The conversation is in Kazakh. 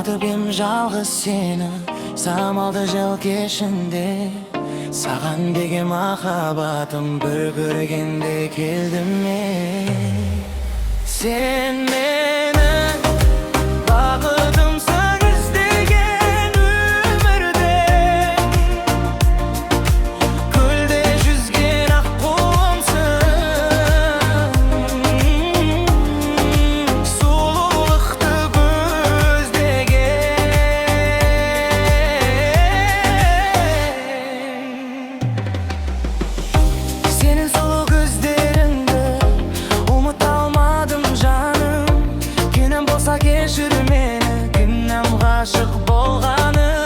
Ұнатып ем жалғыз сені, самалды жел кешінде. Саған деген махаббатым бір көргенде келдім мен. Сен менің бақытымсың іздеген өмірде, көлде жүзген аққуымсың, сұлулықты көздеген. Сенің сұлу көздеріңді ұмыта алмадым жаным. Кінәм болса кешір мені, кінәм ғашық болғаным.